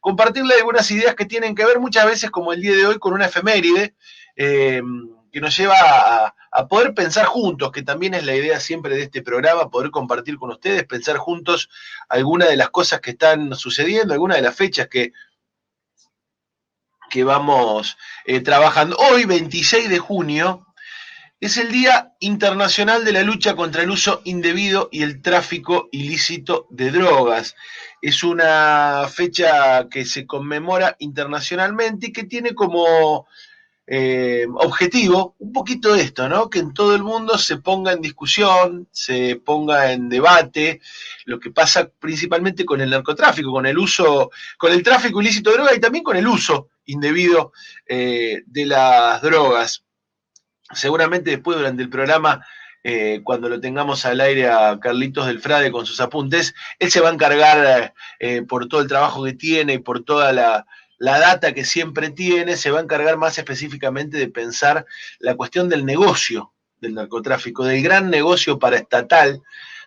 compartirle algunas ideas que tienen que ver muchas veces, como el día de hoy, con una efeméride que nos lleva a poder pensar juntos, que también es la idea siempre de este programa, poder compartir con ustedes, pensar juntos algunas de las cosas que están sucediendo, algunas de las fechas que vamos trabajando. Hoy, 26 de junio, es el Día Internacional de la Lucha contra el Uso Indebido y el Tráfico Ilícito de Drogas. Es una fecha que se conmemora internacionalmente y que tiene como objetivo un poquito esto, ¿no? Que en todo el mundo se ponga en discusión, se ponga en debate lo que pasa principalmente con el narcotráfico, con el uso, con el tráfico ilícito de drogas y también con el uso indebido de las drogas. Seguramente después durante el programa, cuando lo tengamos al aire a Carlitos del Frade con sus apuntes, él se va a encargar por todo el trabajo que tiene y por toda la data que siempre tiene, se va a encargar más específicamente de pensar la cuestión del negocio del narcotráfico, del gran negocio paraestatal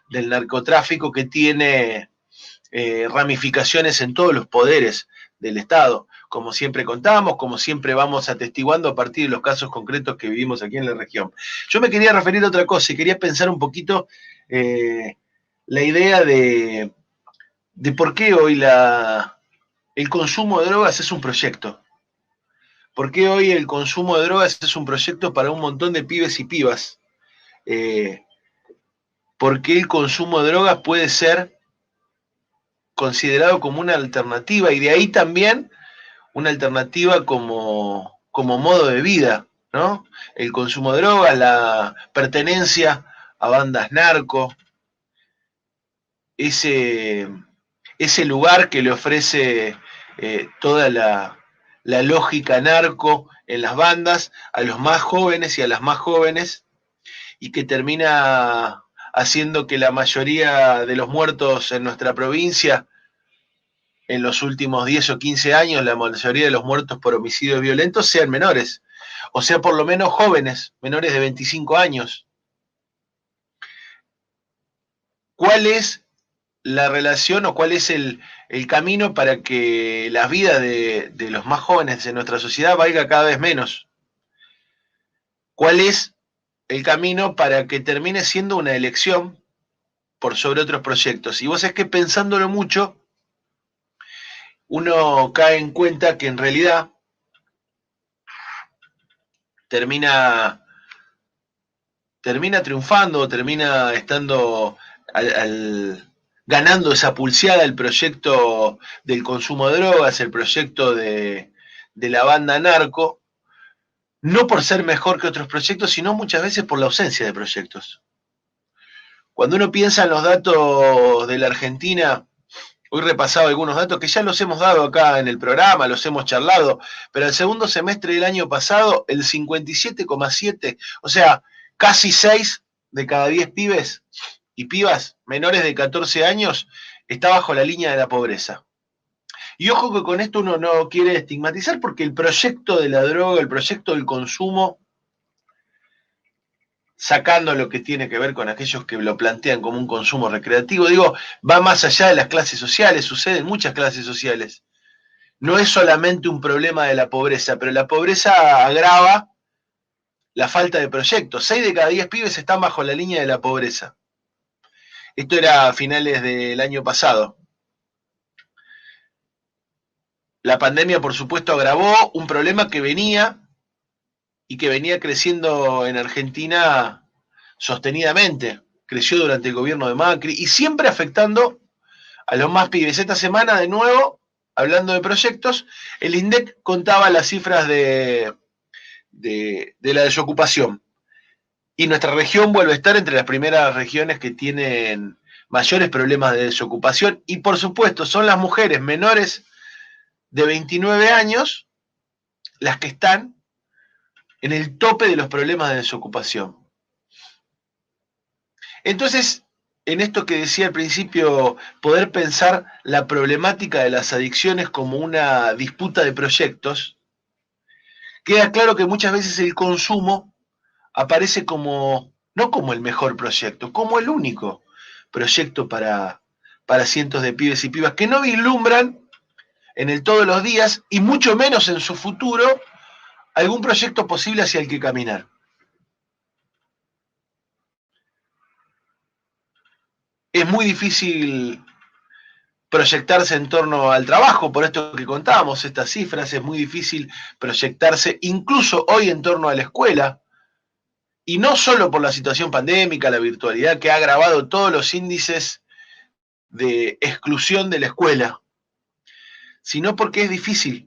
del narcotráfico que tiene ramificaciones en todos los poderes del Estado, como siempre contamos, como siempre vamos atestiguando a partir de los casos concretos que vivimos aquí en la región. Yo me quería referir a otra cosa y quería pensar un poquito la idea de por qué hoy el consumo de drogas es un proyecto. ¿Por qué hoy el consumo de drogas es un proyecto para un montón de pibes y pibas? ¿Por qué el consumo de drogas puede ser considerado como una alternativa? Y de ahí también una alternativa como modo de vida, ¿no? El consumo de drogas, la pertenencia a bandas narco, ese lugar que le ofrece toda la lógica narco en las bandas a los más jóvenes y a las más jóvenes, y que termina haciendo que la mayoría de los muertos en nuestra provincia en los últimos 10 o 15 años, la mayoría de los muertos por homicidios violentos sean menores, o sea, por lo menos jóvenes, menores de 25 años. ¿Cuál es la relación o cuál es el camino para que la vida de los más jóvenes de nuestra sociedad valga cada vez menos? ¿Cuál es el camino para que termine siendo una elección por sobre otros proyectos? Y vos es que pensándolo mucho, uno cae en cuenta que en realidad termina triunfando, termina estando ganando esa pulseada el proyecto del consumo de drogas, el proyecto de la banda narco, no por ser mejor que otros proyectos, sino muchas veces por la ausencia de proyectos. Cuando uno piensa en los datos de la Argentina, hoy repasaba algunos datos que ya los hemos dado acá en el programa, los hemos charlado, pero el segundo semestre del año pasado, el 57,7, o sea, casi 6 de cada 10 pibes y pibas menores de 14 años está bajo la línea de la pobreza. Y ojo que con esto uno no quiere estigmatizar porque el proyecto de la droga, el proyecto del consumo, sacando lo que tiene que ver con aquellos que lo plantean como un consumo recreativo, digo, va más allá de las clases sociales, sucede en muchas clases sociales. No es solamente un problema de la pobreza, pero la pobreza agrava la falta de proyectos. 6 de cada 10 pibes están bajo la línea de la pobreza. Esto era a finales del año pasado. La pandemia, por supuesto, agravó un problema que venía y que venía creciendo en Argentina sostenidamente. Creció durante el gobierno de Macri y siempre afectando a los más pibes. Esta semana, de nuevo, hablando de proyectos, el INDEC contaba las cifras de la desocupación. Y nuestra región vuelve a estar entre las primeras regiones que tienen mayores problemas de desocupación. Y por supuesto, son las mujeres menores de 29 años las que están en el tope de los problemas de desocupación. Entonces, en esto que decía al principio, poder pensar la problemática de las adicciones como una disputa de proyectos, queda claro que muchas veces el consumo aparece como, no como el mejor proyecto, como el único proyecto para cientos de pibes y pibas que no vislumbran en el todos los días y mucho menos en su futuro algún proyecto posible hacia el que caminar. Es muy difícil proyectarse en torno al trabajo, por esto que contábamos, estas cifras, es muy difícil proyectarse incluso hoy en torno a la escuela, y no solo por la situación pandémica, la virtualidad que ha agravado todos los índices de exclusión de la escuela, sino porque es difícil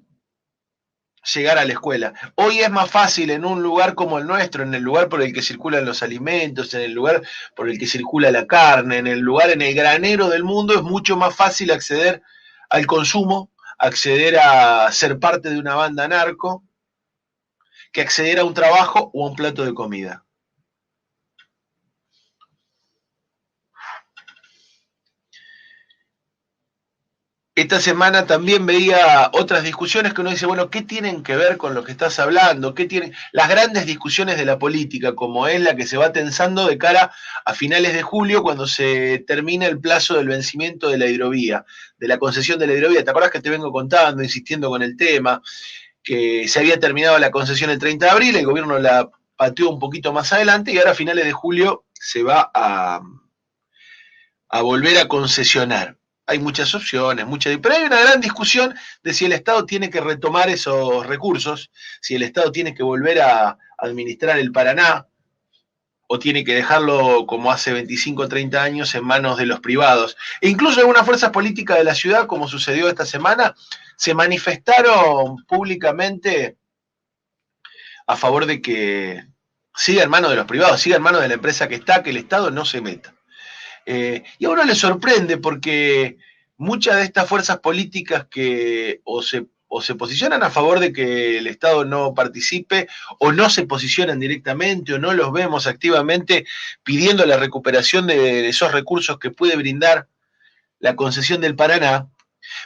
llegar a la escuela. Hoy es más fácil en un lugar como el nuestro, en el lugar por el que circulan los alimentos, en el lugar por el que circula la carne, en el lugar, en el granero del mundo, es mucho más fácil acceder al consumo, acceder a ser parte de una banda narco, que acceder a un trabajo o a un plato de comida. Esta semana también veía otras discusiones que uno dice, bueno, ¿qué tienen que ver con lo que estás hablando? ¿Qué tienen? Las grandes discusiones de la política, como es la que se va tensando de cara a finales de julio, cuando se termina el plazo del vencimiento de la hidrovía, de la concesión de la hidrovía. ¿Te acuerdas que te vengo contando, insistiendo con el tema, que se había terminado la concesión el 30 de abril, el gobierno la pateó un poquito más adelante y ahora a finales de julio se va a volver a concesionar? Hay muchas opciones, pero hay una gran discusión de si el Estado tiene que retomar esos recursos, si el Estado tiene que volver a administrar el Paraná o tiene que dejarlo como hace 25 o 30 años en manos de los privados. E incluso algunas fuerzas políticas de la ciudad, como sucedió esta semana, se manifestaron públicamente a favor de que siga en manos de los privados, siga en manos de la empresa que está, que el Estado no se meta. Y a uno le sorprende porque muchas de estas fuerzas políticas que o se posicionan a favor de que el Estado no participe o no se posicionan directamente o no los vemos activamente pidiendo la recuperación de esos recursos que puede brindar la concesión del Paraná.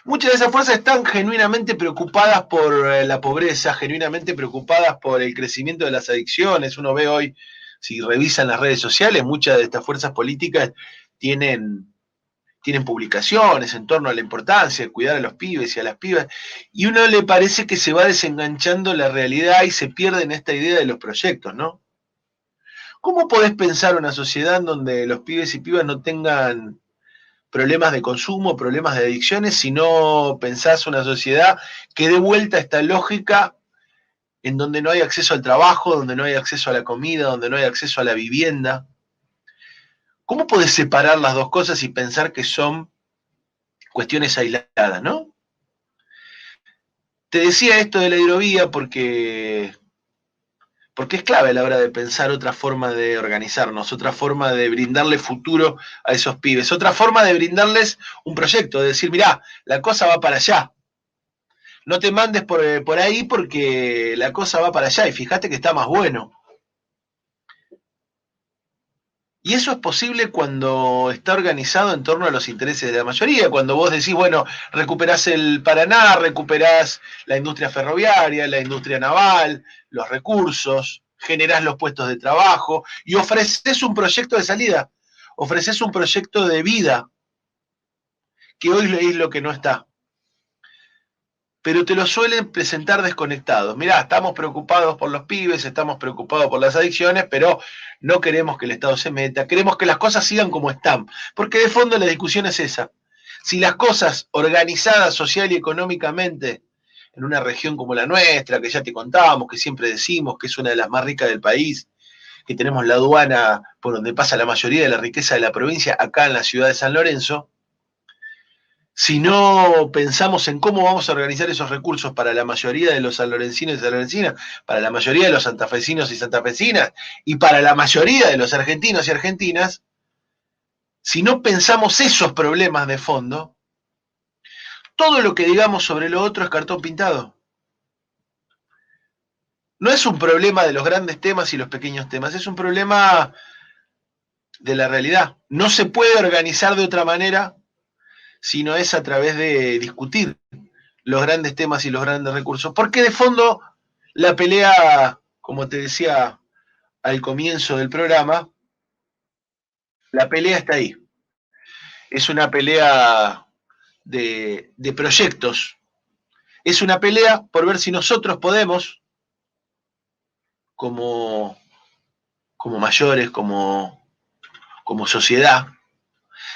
Muchas de esas fuerzas están genuinamente preocupadas por la pobreza, genuinamente preocupadas por el crecimiento de las adicciones. Uno ve hoy, si revisan las redes sociales, muchas de estas fuerzas políticas tienen publicaciones en torno a la importancia de cuidar a los pibes y a las pibas, y uno le parece que se va desenganchando la realidad y se pierde en esta idea de los proyectos, ¿no? ¿Cómo podés pensar una sociedad en donde los pibes y pibas no tengan problemas de consumo, problemas de adicciones, si no pensás una sociedad que dé vuelta a esta lógica en donde no hay acceso al trabajo, donde no hay acceso a la comida, donde no hay acceso a la vivienda? ¿Cómo podés separar las dos cosas y pensar que son cuestiones aisladas, ¿no? Te decía esto de la hidrovía porque es clave a la hora de pensar otra forma de organizarnos, otra forma de brindarle futuro a esos pibes, otra forma de brindarles un proyecto, de decir, mirá, la cosa va para allá, no te mandes por ahí porque la cosa va para allá y fíjate que está más bueno. Y eso es posible cuando está organizado en torno a los intereses de la mayoría, cuando vos decís, bueno, recuperás el Paraná, recuperás la industria ferroviaria, la industria naval, los recursos, generás los puestos de trabajo y ofreces un proyecto de salida, ofreces un proyecto de vida, que hoy es lo que no está. Pero te lo suelen presentar desconectados. Mirá, estamos preocupados por los pibes, estamos preocupados por las adicciones, pero no queremos que el Estado se meta, queremos que las cosas sigan como están, porque de fondo la discusión es esa. Si las cosas organizadas social y económicamente en una región como la nuestra, que ya te contábamos, que siempre decimos que es una de las más ricas del país, que tenemos la aduana por donde pasa la mayoría de la riqueza de la provincia, acá en la ciudad de San Lorenzo, si no pensamos en cómo vamos a organizar esos recursos para la mayoría de los sanlorencinos y sanlorencinas, para la mayoría de los santafesinos y santafesinas, y para la mayoría de los argentinos y argentinas, si no pensamos esos problemas de fondo, todo lo que digamos sobre lo otro es cartón pintado. No es un problema de los grandes temas y los pequeños temas, es un problema de la realidad. No se puede organizar de otra manera si no es a través de discutir los grandes temas y los grandes recursos. Porque de fondo la pelea, como te decía al comienzo del programa, la pelea está ahí. Es una pelea de proyectos, Es una pelea por ver si nosotros podemos, como mayores, como sociedad,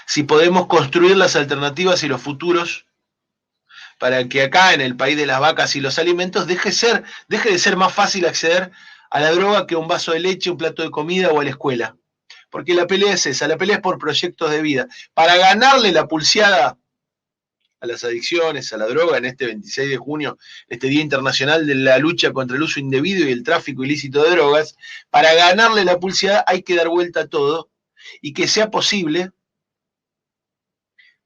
si podemos construir las alternativas y los futuros para que acá, en el país de las vacas y los alimentos, deje de ser más fácil acceder a la droga que a un vaso de leche, un plato de comida o a la escuela. Porque la pelea es esa, la pelea es por proyectos de vida. Para ganarle la pulseada a las adicciones, a la droga, en este 26 de junio, este Día Internacional de la Lucha contra el Uso Indebido y el Tráfico Ilícito de Drogas, para ganarle la pulseada hay que dar vuelta a todo y que sea posible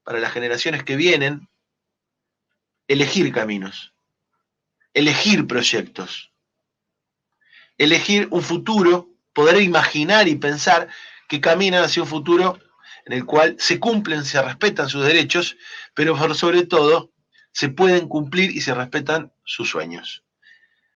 para las generaciones que vienen elegir caminos, elegir proyectos, elegir un futuro, poder imaginar y pensar que caminan hacia un futuro en el cual se cumplen, se respetan sus derechos, pero sobre todo se pueden cumplir y se respetan sus sueños.